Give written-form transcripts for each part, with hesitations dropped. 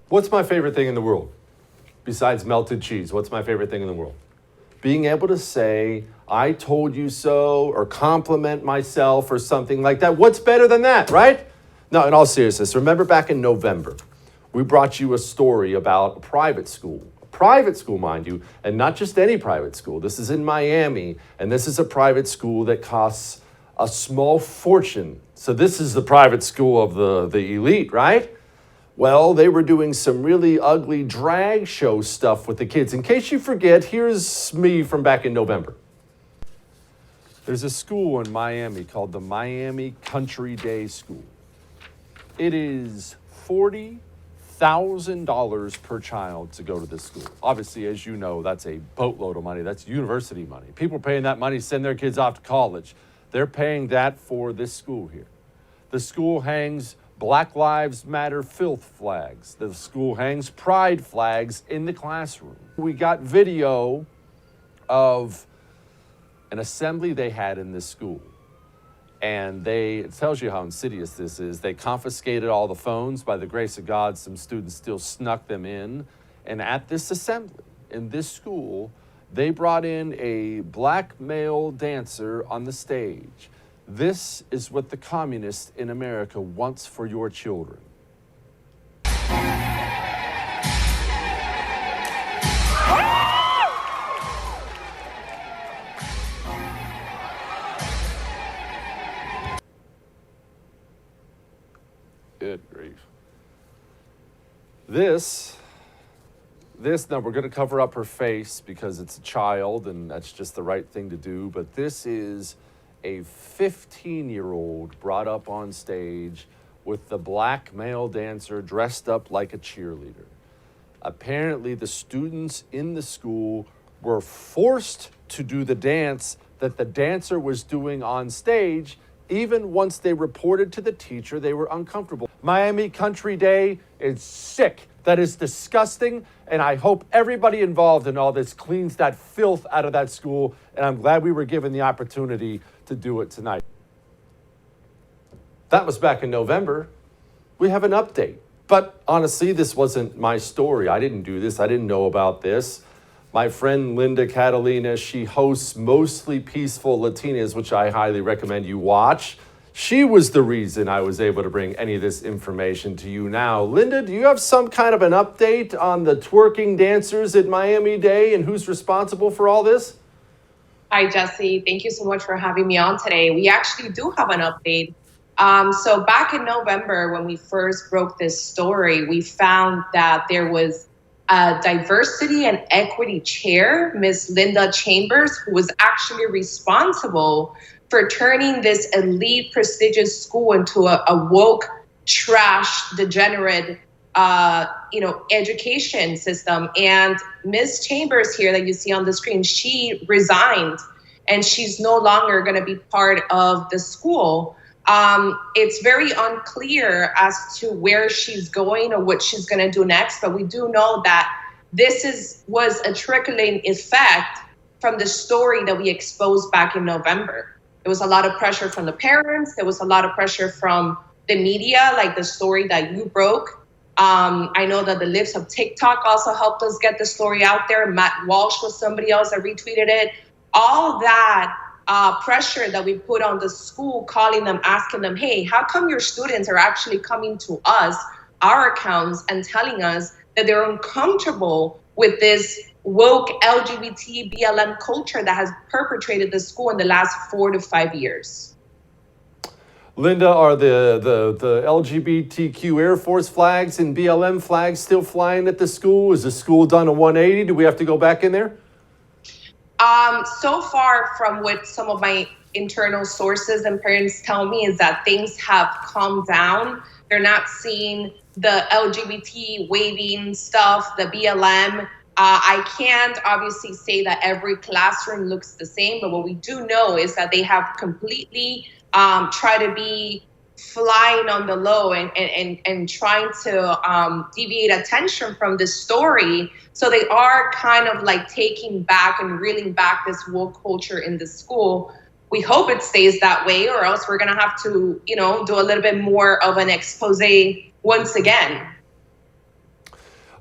What's my favorite thing in the world? Besides melted cheese, what's my favorite thing in the world? Being able to say, I told you so, or compliment myself or something like that. What's better than that, right? No, in all seriousness, remember back in November, we brought you a story about a private school, mind you, and not just any private school. This is in Miami, and this is a private school that costs a small fortune. So this is the private school of the elite, right? Well, they were doing some really ugly drag show stuff with the kids. In case you forget, here's me from back in November. There's a school in Miami called the Miami Country Day School. It is $40,000 per child to go to this school. Obviously, as you know, that's a boatload of money. That's university money. People paying that money to send their kids off to college. They're paying that for this school here. The school hangs Black Lives Matter filth flags. The school hangs pride flags in the classroom. We got video of an assembly they had in this school. And it tells you how insidious this is. They confiscated all the phones. By the grace of God, some students still snuck them in. And at this assembly, in this school, they brought in a black male dancer on the stage. This is what the communist in America wants for your children. Good grief. This, now we're going to cover up her face because it's a child and that's just the right thing to do, but this is a 15-year-old brought up on stage with the black male dancer dressed up like a cheerleader. Apparently, the students in the school were forced to do the dance that the dancer was doing on stage. Even once they reported to the teacher, they were uncomfortable. Miami Country Day is sick. That is disgusting, and I hope everybody involved in all this cleans that filth out of that school, and I'm glad we were given the opportunity to do it tonight. That was back in November. We have an update. But honestly, this wasn't my story. I didn't do this. I didn't know about this. My friend Linda Catalina, she hosts Mostly Peaceful Latinas, which I highly recommend you watch. She was the reason I was able to bring any of this information to you now. Linda, do you have some kind of an update on the twerking dancers at Miami Day and who's responsible for all this? Hi, Jesse. Thank you so much for having me on today. We actually do have an update. So back in November, when we first broke this story, we found that there was a diversity and equity chair, Ms. Linda Chambers, who was actually responsible for turning this elite, prestigious school into a woke, trash, degenerate, education system. And Ms. Chambers here that you see on the screen, she resigned and she's no longer going to be part of the school. It's very unclear as to where she's going or what she's going to do next, but we do know that this was a trickling effect from the story that we exposed back in November. There was a lot of pressure from the parents. There was a lot of pressure from the media, like the story that you broke. I know that the Lips of TikTok also helped us get the story out there. Matt Walsh was somebody else that retweeted it. All that pressure that we put on the school, calling them, asking them, hey, how come your students are actually coming to us, our accounts, and telling us that they're uncomfortable with this woke LGBT BLM culture that has perpetrated the school in the last 4 to 5 years? Linda, are the LGBTQ Air Force flags and BLM flags still flying at the school? Is the school done a 180? Do we have to go back in there? So far from what some of my internal sources and parents tell me is that things have calmed down. They're not seeing the LGBT waving stuff, the BLM. I can't obviously say that every classroom looks the same, but what we do know is that they have completely tried to be flying on the low and trying to deviate attention from the story. So they are kind of like taking back and reeling back this woke culture in the school. We hope it stays that way, or else we're going to have to, do a little bit more of an expose once again.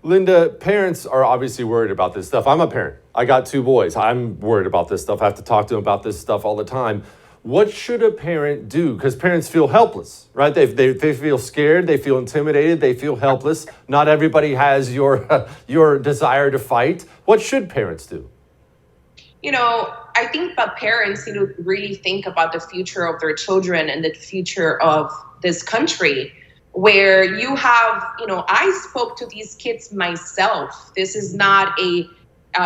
Linda, parents are obviously worried about this stuff. I'm a parent. I got 2 boys. I'm worried about this stuff. I have to talk to them about this stuff all the time. What should a parent do? Because parents feel helpless, right? They feel scared. They feel intimidated. They feel helpless. Not everybody has your desire to fight. What should parents do? I think that parents need to really think about the future of their children and the future of this country, where you have, I spoke to these kids myself. This is not a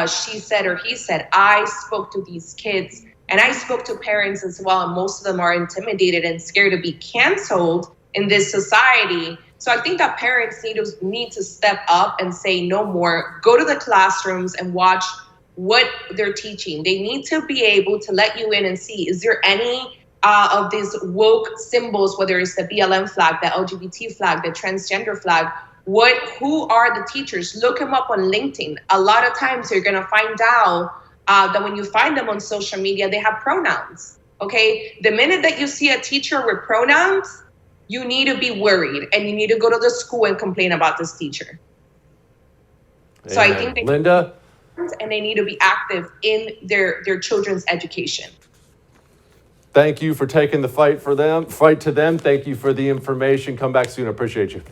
she said or he said. I spoke to these kids, and I spoke to parents as well, and most of them are intimidated and scared to be canceled in this society. So I think that parents need to step up and say no more. Go to the classrooms and watch what they're teaching. They need to be able to let you in and see, is there any of these woke symbols, whether it's the BLM flag, the LGBT flag, the transgender flag, who are the teachers? Look them up on LinkedIn. A lot of times you're going to find out that when you find them on social media, they have pronouns. Okay. The minute that you see a teacher with pronouns, you need to be worried, and you need to go to the school and complain about this teacher. Amen. So I think Linda? And they need to be active in their children's education. Thank you for taking the fight to them. Thank you for the information. Come back soon. I appreciate you.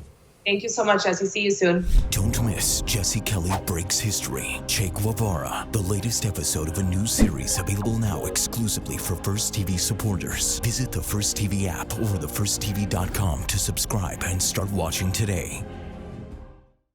Thank you so much, Jesse. See you soon. Don't miss Jesse Kelly Breaks History, Che Guevara, the latest episode of a new series available now exclusively for First TV supporters. Visit the First TV app or thefirsttv.com to subscribe and start watching today.